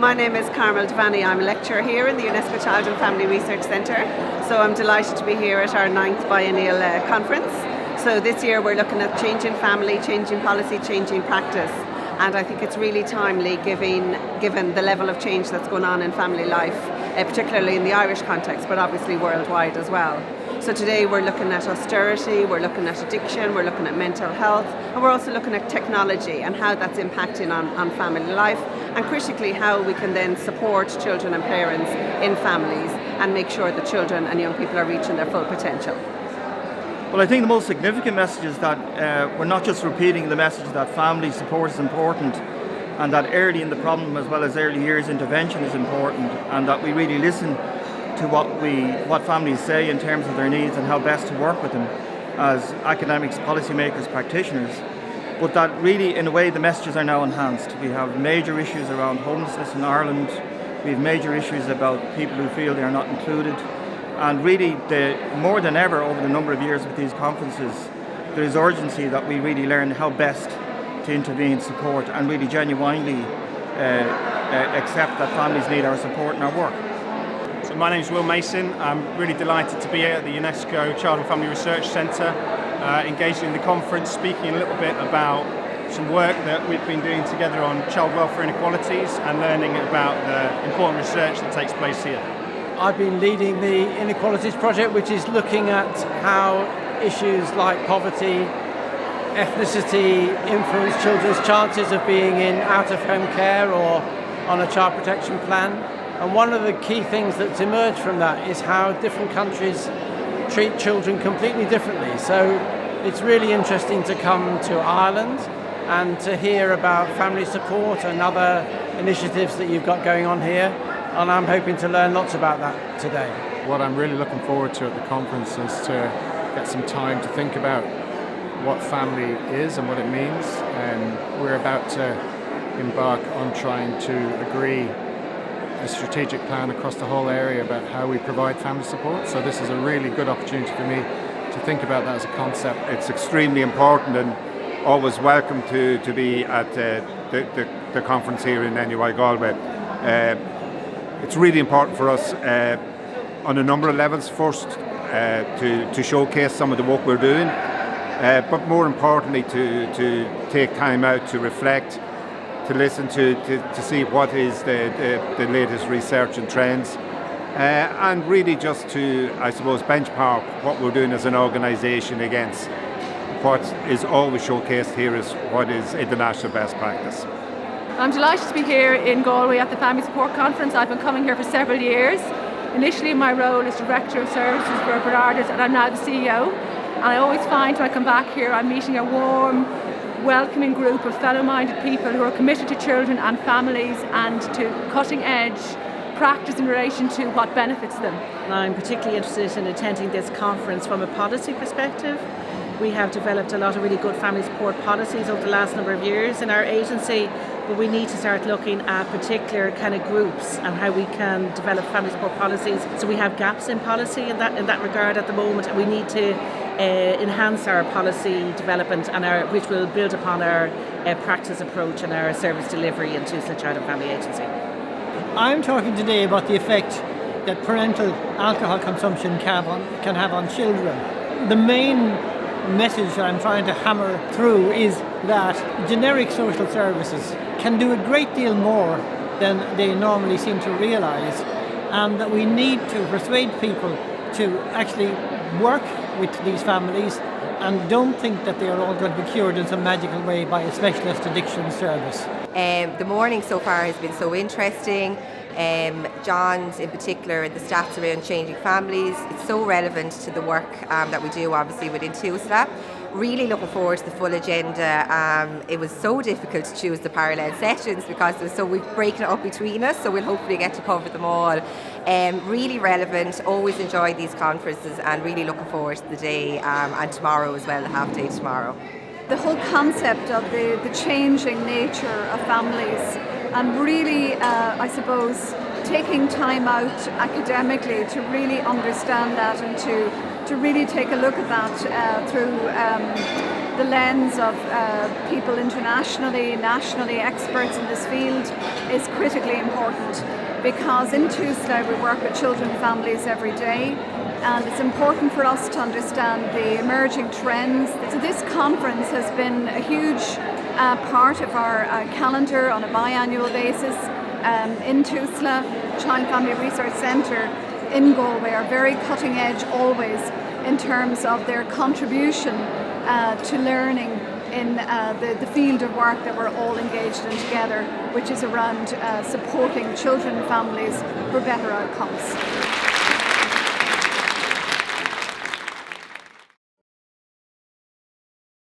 My name is Carmel Devaney. I'm a lecturer here in the UNESCO Child and Family Research Centre. So I'm delighted to be here at our 9th biennial conference. So this year we're looking at changing family, changing policy, changing practice. And I think it's really timely given the level of change that's going on in family life, particularly in the Irish context, but obviously worldwide as well. So today we're looking at austerity, we're looking at addiction, we're looking at mental health, and we're also looking at technology and how that's impacting on family life, and critically how we can then support children and parents in families and make sure that children and young people are reaching their full potential. Well, I think the most significant message is that we're not just repeating the message that family support is important and that early in the problem as well as early years intervention is important, and that we really listen to what families say in terms of their needs and how best to work with them as academics, policymakers, practitioners. But that really, in a way, the messages are now enhanced. We have major issues around homelessness in Ireland. We have major issues about people who feel they are not included. And really, more than ever over the number of years with these conferences, there is urgency that we really learn how best to intervene, support, and really genuinely accept that families need our support and our work. So my name is Will Mason. I'm really delighted to be here at the UNESCO Child and Family Research Centre, engaged in the conference, speaking a little bit about some work that we've been doing together on child welfare inequalities and learning about the important research that takes place here. I've been leading the Inequalities Project, which is looking at how issues like poverty, ethnicity influence children's chances of being in out-of-home care or on a child protection plan. And one of the key things that's emerged from that is how different countries treat children completely differently. So it's really interesting to come to Ireland and to hear about family support and other initiatives that you've got going on here. And I'm hoping to learn lots about that today. What I'm really looking forward to at the conference is to get some time to think about what family is and what it means. And we're about to embark on trying to agree a strategic plan across the whole area about how we provide family support. So this is a really good opportunity for me to think about that as a concept. It's extremely important and always welcome to be at the conference here in NUI Galway. It's really important for us on a number of levels. First, to showcase some of the work we're doing, but more importantly to take time out to reflect, to listen to see what is the latest research and trends, and really just to, I suppose, benchmark what we're doing as an organisation against what is always showcased here is what is international best practice. I'm delighted to be here in Galway at the Family Support Conference. I've been coming here for several years. Initially my role is Director of Services for Bernardus, and I'm now the CEO. And I always find when I come back here I'm meeting a warm, welcoming group of fellow-minded people who are committed to children and families and to cutting-edge practice in relation to what benefits them. I'm particularly interested in attending this conference from a policy perspective. We have developed a lot of really good family support policies over the last number of years in our agency, but we need to start looking at particular kind of groups and how we can develop family support policies. So we have gaps in policy in that regard at the moment, and we need to enhance our policy development and which will build upon our practice approach and our service delivery into the Child and Family Agency. I'm talking today about the effect that parental alcohol consumption can have on children. The main message that I'm trying to hammer through is that generic social services can do a great deal more than they normally seem to realise, and that we need to persuade people to actually work with these families and don't think that they are all going to be cured in some magical way by a specialist addiction service. The morning so far has been so interesting. John's in particular, the stats around changing families, it's so relevant to the work that we do obviously within TUSLA. Really looking forward to the full agenda. It was so difficult to choose the parallel sessions because we've broken it up between us, so we'll hopefully get to cover them all. Really relevant, always enjoy these conferences and really looking forward to the day and tomorrow as well, the half day tomorrow. The whole concept of the changing nature of families, and really, I suppose, taking time out academically to really understand that and to really take a look at that through the lens of people internationally, nationally, experts in this field is critically important, because in TUSLA we work with children and families every day, and it's important for us to understand the emerging trends. So this conference has been a huge part of our calendar on a biannual basis. In TUSLA, Child and Family Research Centre in Galway are very cutting edge always in terms of their contribution to learning in the field of work that we're all engaged in together, which is around supporting children and families for better outcomes.